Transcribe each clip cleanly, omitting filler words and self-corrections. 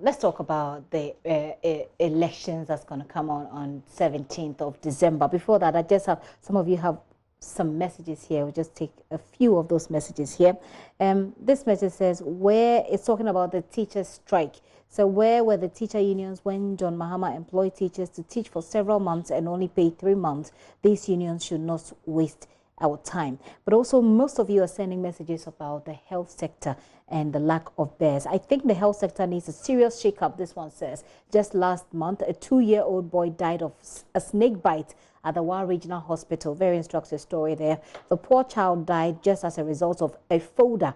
let's talk about the elections that's going to come on 17th of December. Before that, I just have, some of you have some messages here. We'll just take a few of those messages here. This message says, where it's talking about the teachers' strike. So where were the teacher unions when John Mahama employed teachers to teach for several months and only paid 3 months? These unions should not waste our time. But also, most of you are sending messages about the health sector and the lack of beds. I think the health sector needs a serious shake-up, this one says. Just last month, a 2-year-old boy died of a snake bite at the Wa Regional Hospital. Very instructive story there. The poor child died just as a result of a folder.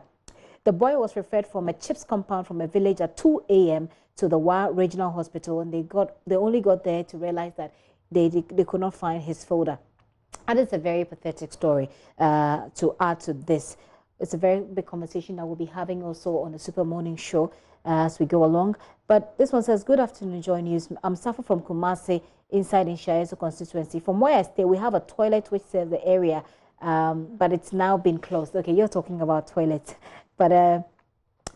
The boy was referred from a CHIPS compound from a village at 2 a.m. to the Wa Regional Hospital, and they only got there to realize that they could not find his folder. And it's a very pathetic story to add to this. It's a very big conversation that we'll be having also on the Super Morning Show as we go along. But this one says, good afternoon, JoyNews. I'm Safa from Kumasi, inside in Shayeso constituency. From where I stay, we have a toilet which serves the area, but it's now been closed. Okay, you're talking about toilets. But a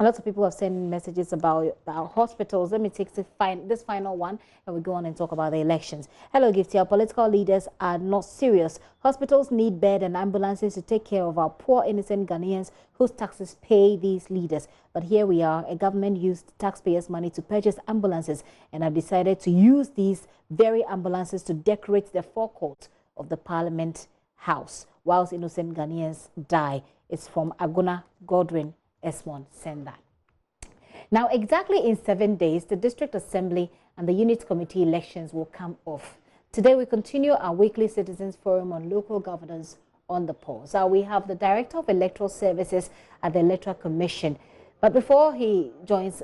lot of people have sent messages about our hospitals. Let me take this final one, and we go on and talk about the elections. Hello, Gifty. Our political leaders are not serious. Hospitals need bed and ambulances to take care of our poor, innocent Ghanaians whose taxes pay these leaders. But here we are. A government used taxpayers' money to purchase ambulances and have decided to use these very ambulances to decorate the forecourt of the Parliament House, whilst innocent Ghanaians die. It's from Aguna Godwin S1. Send that. Now, exactly in 7 days, the District Assembly and the Unit Committee elections will come off. Today, we continue our weekly Citizens Forum on Local Governance on the pause. We have the Director of Electoral Services at the Electoral Commission. But before he joins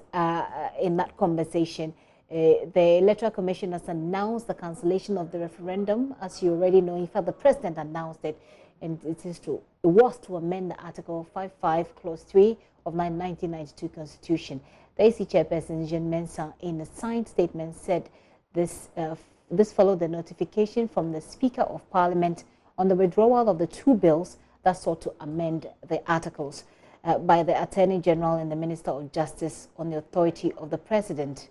in that conversation, the Electoral Commission has announced the cancellation of the referendum. As you already know, in fact, the President announced it. And it was to amend the Article 55, Clause 3 of the 1992 Constitution. The AC Chairperson, Jean Mensah, in a signed statement, said this followed the notification from the Speaker of Parliament on the withdrawal of the 2 bills that sought to amend the articles by the Attorney General and the Minister of Justice on the authority of the President.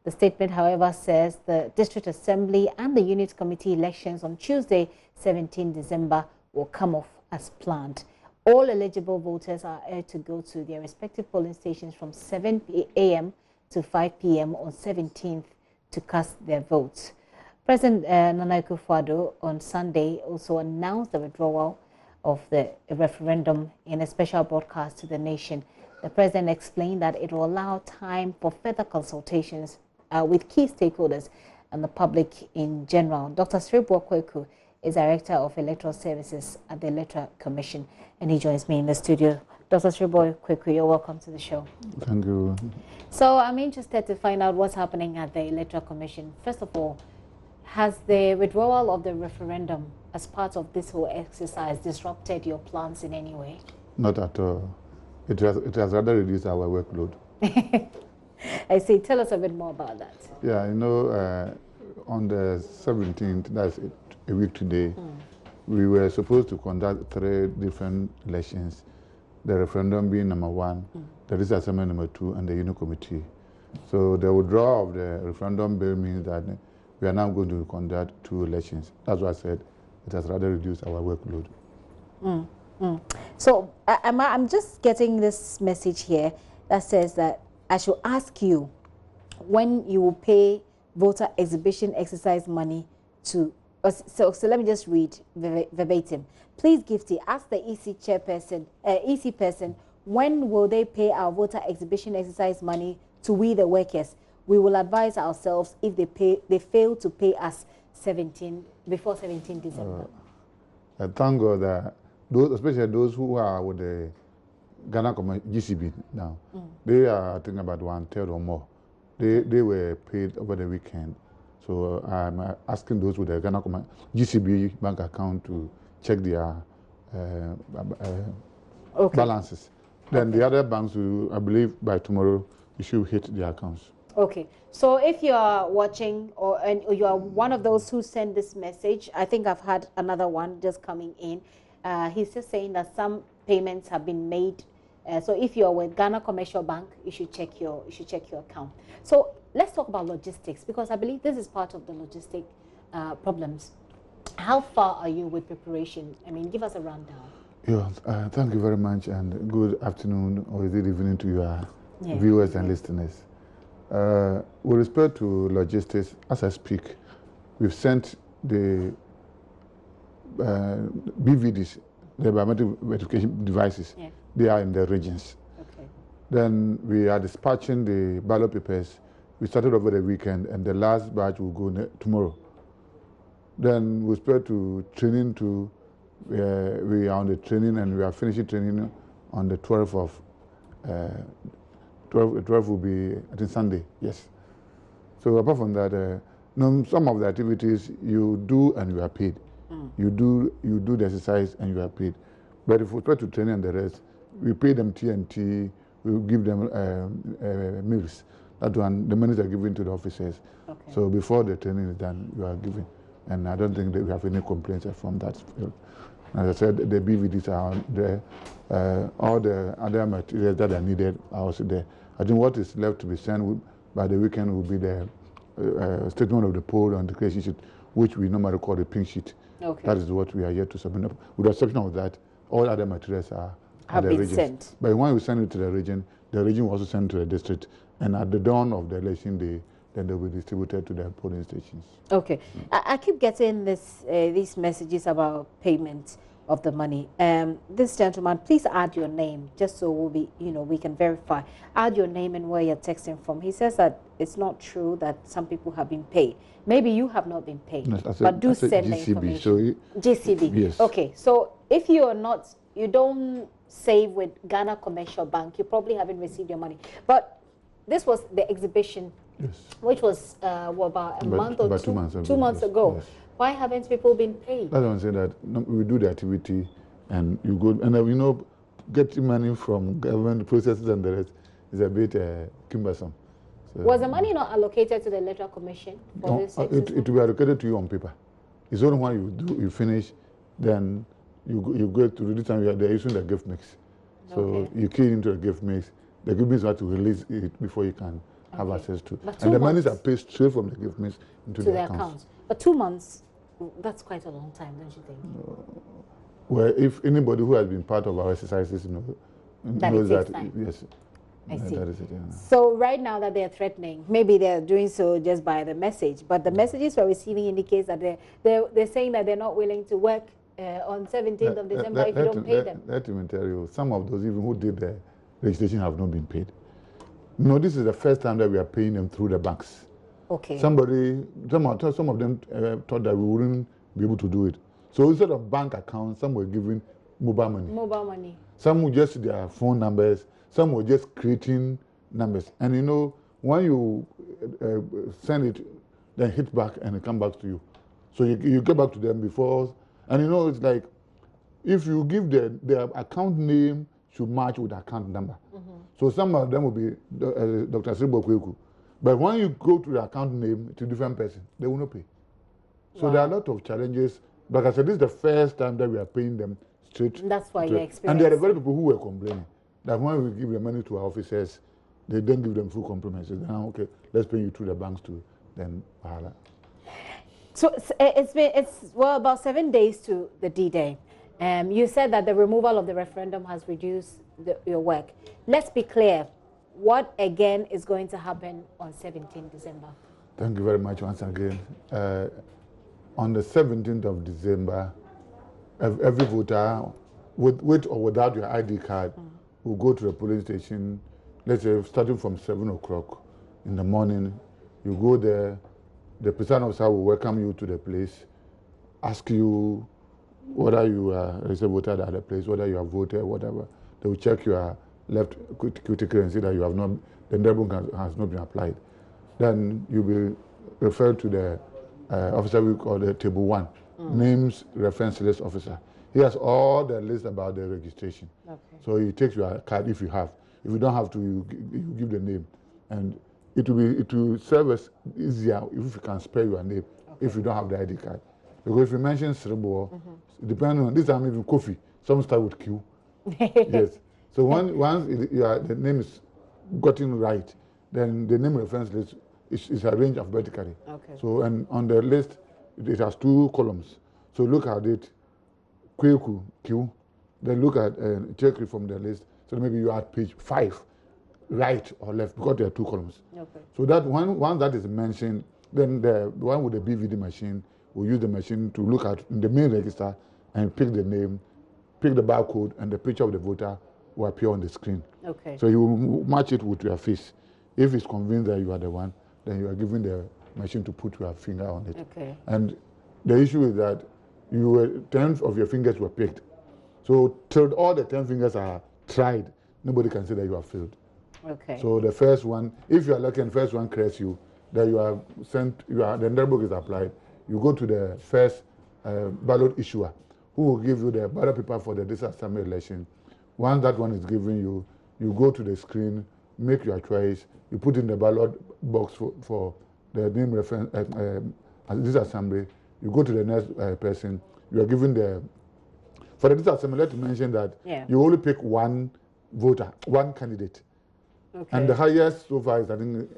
The statement, however, says the District Assembly and the Unit Committee elections on Tuesday, 17 December, will come off as planned. All eligible voters are urged to go to their respective polling stations from 7 a.m. to 5 p.m. on 17th to cast their votes. President Nana Akufo-Addo on Sunday also announced the withdrawal of the referendum in a special broadcast to the nation. The President explained that it will allow time for further consultations with key stakeholders and the public in general. Dr. Serebour is Director of Electoral Services at the Electoral Commission, and he joins me in the studio. Dr. Serebour, you're welcome to the show. Thank you. So I'm interested to find out what's happening at the Electoral Commission. First of all, has the withdrawal of the referendum as part of this whole exercise disrupted your plans in any way? Not at all. It has rather reduced our workload. I see. Tell us a bit more about that. Yeah, you know, on the 17th, that's a week today, we were supposed to conduct 3 different elections, the referendum being number 1, the District Assembly number 2, and the Unit Committee. So the withdrawal of the referendum bill means that we are now going to conduct 2 elections. That's why I said it has rather reduced our workload. So I'm just getting this message here that says that I should ask you when you will pay voter exhibition exercise money to. So let me just read verbatim. Please, Gifty, ask the EC chairperson, EC person, when will they pay our voter exhibition exercise money to we the workers? We will advise ourselves if they fail to pay us before 17 December. I thank God that those, especially those who are with the Ghana GCB now, they are, I think, about 1/3 or more. They were paid over the weekend. So I'm asking those with the Ghana GCB bank account to check their balances. Then the other banks, I believe by tomorrow, you should hit their accounts. Okay. So if you are watching and you are one of those who send this message, I think I've had another one just coming in. He's just saying that some payments have been made So if you're with Ghana Commercial Bank, you should check your account. So let's talk about logistics, because I believe this is part of the logistic problems. How far are you with preparation? I mean, give us a rundown. Yeah, thank you very much, and good afternoon or is it evening to your viewers and listeners. With respect to logistics, as I speak, we've sent the BVDs, the biometric verification devices. Yeah. They are in the regions. Okay. Then we are dispatching the ballot papers. We started over the weekend, and the last batch will go tomorrow. Then we start to training to. We are on the training, and we are finishing training on the 12th of 12 will be, I think, Sunday. Yes. So apart from that, some of the activities you do and you are paid. You do the exercise and you are paid. But if we try to training and the rest, we pay them TNT. We give them meals. That one, the monies are given to the officers. Okay. So before the training is done, you are given. And I don't think that we have any complaints from that. As I said, the BVDs are there. All the other materials that are needed are also there. I think what is left to be sent by the weekend will be the statement of the poll on the declaration sheet, which we normally call the pink sheet. Okay. That is what we are yet to submit. With the exception of that, all other materials have been sent. But when we send it to the region will also send it to the district. And at the dawn of the election day, then they will be distributed to the polling stations. Okay. I keep getting these messages about payment of the money. This gentleman, please add your name, just so we can verify. Add your name and where you're texting from. He says that it's not true that some people have been paid. Maybe you have not been paid, but do send the information. So GCB. Yes. Okay. So if you don't save with Ghana Commercial Bank, you probably haven't received your money. But this was the exhibition. Yes. Which was about a month or 2 months ago. 2 months ago. Yes. Why haven't people been paid? That's why I'm saying that we do the activity and you go, and getting money from government processes and the rest is a bit cumbersome. So, was the money not allocated to the Electoral Commission for this exercise? It will be allocated to you on paper. It's only when you finish, then you go to this time they're using the gift mix. So you key into the gift mix. The gift mix have to release it before you can have access to. And the monies are paid straight from the gift mix into the accounts. But 2 months, that's quite a long time, don't you think? Well, if anybody who has been part of our exercises knows that, yes. I see. That is it, yeah. So right now that they're threatening, maybe they're doing so just by the message, but the messages we're receiving indicates that they're saying that they're not willing to work on 17th of December if you don't pay them. Let me tell you, some of those even who did the registration have not been paid. This is the first time that we are paying them through the banks. Okay. Some of them thought that we wouldn't be able to do it. So instead of bank accounts, some were giving mobile money. Mobile money. Some were just their phone numbers. Some were just creating numbers. And when you send it, then hit back and it comes back to you. So you get back to them before. And it's like, if you give their account name should match with the account number. Mm-hmm. So some of them will be Dr. Serebour. But when you go to the account name to a different person, they will not pay. So there are a lot of challenges. Like I said, this is the first time that we are paying them straight. That's why you're experiencing. And there are very people who were complaining that when we give the money to our officers, they don't give them full compromises. Okay, let's pay you through the banks too. Then pahala. So it's about 7 days to the D-Day. You said that the removal of the referendum has reduced your work. Let's be clear. What again is going to happen on 17th December? Thank you very much once again. On the 17th of December, every voter, with or without your ID card, will go to the polling station. Let's say starting from 7 o'clock in the morning, you go there. The presiding officer will welcome you to the place, ask you whether you are a voter at the place, whether you have voted, whatever. They will check your left cuticle and see that you have not, the endeavor has not been applied. Then you'll be referred to the officer we call the table 1, names reference list officer. He has all the list about the registration. Okay. So he takes your card if you have. If you don't have to, you give the name. And it will serve as easier if you can spell your name if you don't have the ID card. Because if you mention Serebour, depending on this time, even coffee, some start with Q. Yes. So once the name is gotten right, then the name reference list is arranged alphabetically. Okay. So, and on the list, it has 2 columns. So look at it, Q, then look at check it from the list. So maybe you are at page 5, right or left, because there are 2 columns. Okay. So that once that is mentioned, then the one with the BVD machine will use the machine to look at the main register and pick the name, pick the barcode, and the picture of the voter will appear on the screen. Okay. So you will match it with your face. If it's convinced that you are the one, then you are given the machine to put your finger on it. Okay. And the issue is that 10 of your fingers were picked. So till all the 10 fingers are tried, nobody can say that you have failed. Okay. So the first one, if you are lucky and the first one corrects you, then you are sent, the envelope book is applied. You go to the first ballot issuer, who will give you the ballot paper for the district assembly election. Once that one is given you, you go to the screen, make your choice, you put in the ballot box for the name reference this assembly. You go to the next person. You are given for the district assembly. Let me mention that you only pick one voter, one candidate. Okay. And the highest so far is, I think,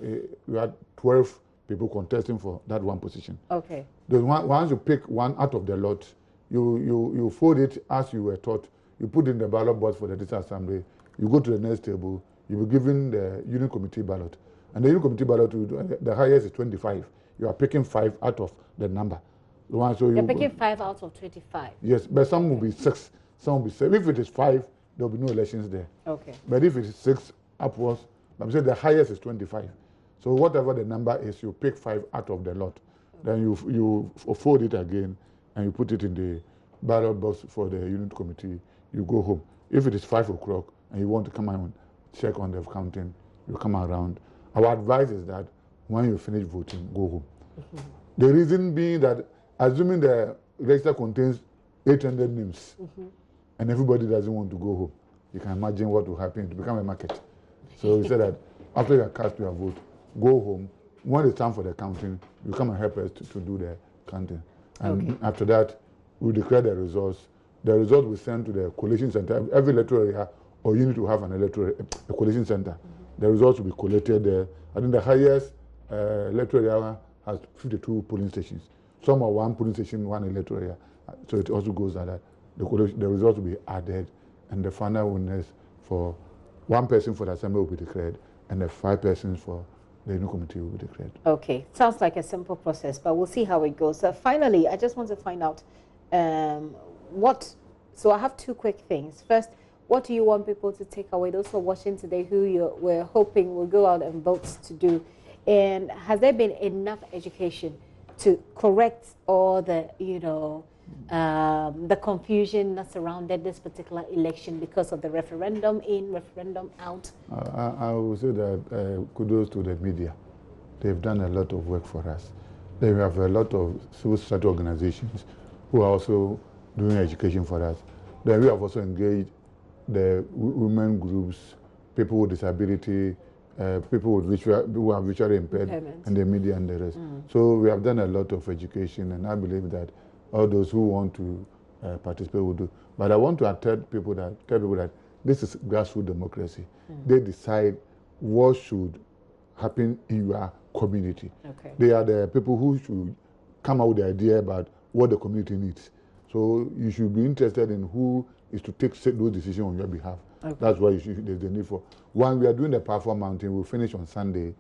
we had 12 people contesting for that one position. Okay. Once you pick one out of the lot, you fold it as you were taught. You put in the ballot box for the district assembly. You go to the next table. You be given the union committee ballot. And the union committee ballot, the highest is 25. You are picking 5 out of the number. You're picking 5 out of 25. Yes, but some will be 6, some will be 7. If it is 5, there will be no elections there. Okay. But if it is 6 upwards, I'm saying the highest is 25. So whatever the number is, you pick 5 out of the lot. Then you fold it again and you put it in the ballot box for the unit committee. You go home. If it is 5 o'clock and you want to come and check on the counting, you come around. Our advice is that when you finish voting, go home. Mm-hmm. The reason being that, assuming the register contains 800 names, mm-hmm. and everybody doesn't want to go home, you can imagine what will happen. To become a market. So we said that after you have cast your vote, go home. When it's time for the counting, you come and help us to do the counting. And after that, we declare the results. The results we send to the collation center. Every electoral area or unit will have a collation center. Mm-hmm. The results will be collected there. I think the highest electoral area has 52 polling stations. Some are 1 polling station, 1 electoral area. So it also goes like that. The results will be added, and the final winners for 1 person for the assembly will be declared, and the 5 persons for the union committee will be declared. Okay, sounds like a simple process, but we'll see how it goes. Finally, I just want to find out so I have 2 quick things. First, what do you want people to take away? Those who are watching today who we're hoping will go out and vote to do. And has there been enough education to correct all the, the confusion that surrounded this particular election because of the referendum in, referendum out? I would say that kudos to the media. They've done a lot of work for us. They have a lot of civil society organizations who are also doing education for us. Then we have also engaged the women groups, people with disability, people who are visually impaired, and the media and the rest. So we have done a lot of education, and I believe that all those who want to participate will do. But I want to tell people that this is grassroots democracy. They decide what should happen in your community. Okay. They are the people who should come out with the idea about what the community needs. So you should be interested in who is to take those decisions on your behalf. Okay. That's why there's the need for. When we are doing the platform mounting, we'll finish on Sunday.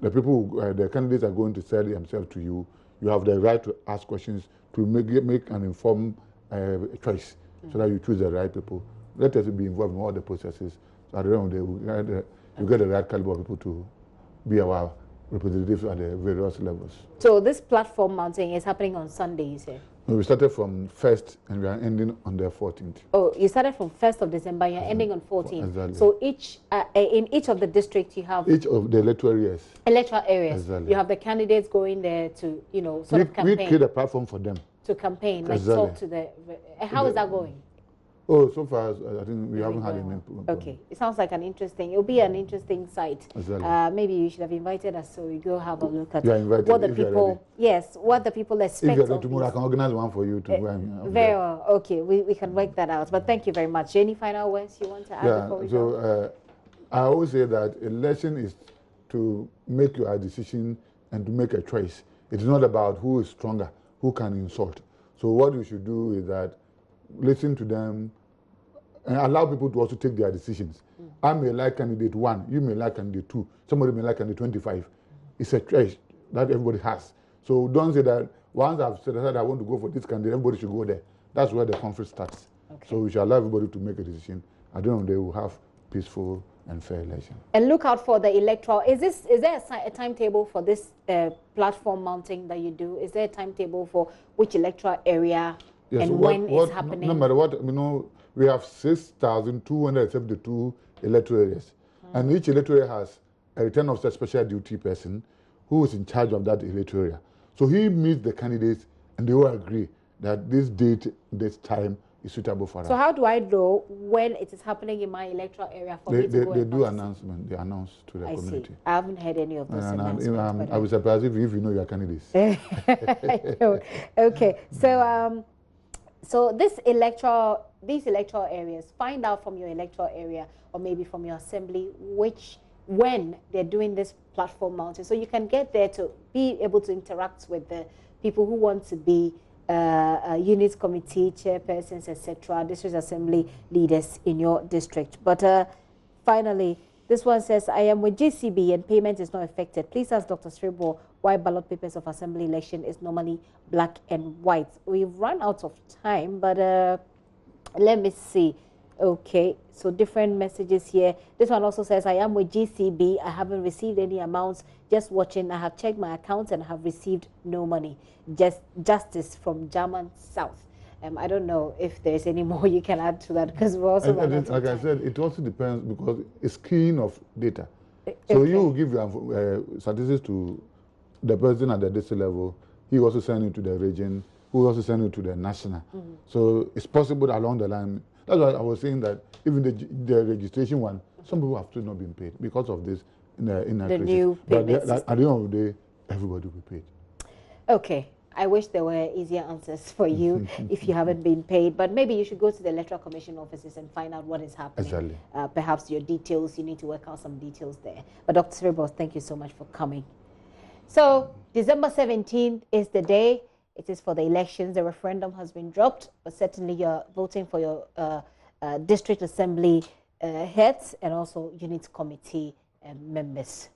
The people, the candidates are going to sell themselves to you. You have the right to ask questions, to make an informed choice, so that you choose the right people. Let us be involved in all the processes. So at the end of the day, you get the right caliber of people to be our representatives at the various levels. So this platform mounting is happening on Sunday, you say? No, we started from 1st and we are ending on the 14th. Oh, you started from 1st of December, you're ending on 14th. Exactly. So in each of the districts you have... Each of the electoral areas. Electoral areas. Exactly. You have the candidates going there to, sort of campaign. We create a platform for them. To campaign, like talk to the... How is that going? Oh, so far, I think we haven't had any. Okay, it sounds like an interesting. It'll be an interesting site. Exactly. Maybe you should have invited us so we go have a look at what the people. Yes, what the people expect. If you're ready tomorrow, I can organize one for you to go. Very well. Okay, we can work that out. But thank you very much. Any final words you want to add before we go? I always say that election is to make your decision and to make a choice. It's not about who is stronger, who can insult. So what you should do is that listen to them and allow people to also take their decisions. I may like candidate 1, you may like candidate 2, somebody may like candidate 25. It's a choice that everybody has. So don't say that once I've said that I want to go for this candidate, everybody should go there. That's where the conflict starts. Okay. So we should allow everybody to make a decision. At the end of the day, we'll have peaceful and fair election. And look out for the electoral. Is there a timetable for this platform mounting that you do? Is there a timetable for which electoral area and when it's happening? No matter what, we have 6,272 electoral areas. And each electoral area has a return officer special duty person who is in charge of that electoral area. So he meets the candidates and they all agree that this date, this time is suitable for us. So how do I know when it is happening in my electoral area for me to go? They do announcement. They announce to the community. See. I haven't heard any of those announcements. I was surprised if you know your candidates. Okay. So these electoral areas, find out from your electoral area or maybe from your assembly when they're doing this platform mounting, so you can get there to be able to interact with the people who want to be unit committee chairpersons, etc., district assembly leaders in your district. But finally, this one says, I am with GCB and payment is not affected. Please ask Dr. Serebour why ballot papers of assembly election is normally black and white. We've run out of time, but let me see. Okay, so different messages here. This one also says, I am with GCB. I haven't received any amounts. Just watching. I have checked my accounts and have received no money. Just justice from German South. I don't know if there's any more you can add to that because we're also like I said, it also depends because it's keying of data. So you will give your statistics to the person at the district level. He also send it to the region. Who will also send it to the national. So it's possible that along the line. That's why I was saying that even the registration one, some people have still not been paid because of this new but at the end of the day, everybody will be paid. Okay. I wish there were easier answers for you if you haven't been paid, but maybe you should go to the Electoral Commission offices and find out what is happening. Exactly. Perhaps your details, you need to work out some details there. But Dr. Serebour, thank you so much for coming. So December 17th is the day. It is for the elections. The referendum has been dropped, but certainly you're voting for your district assembly heads and also unit committee members.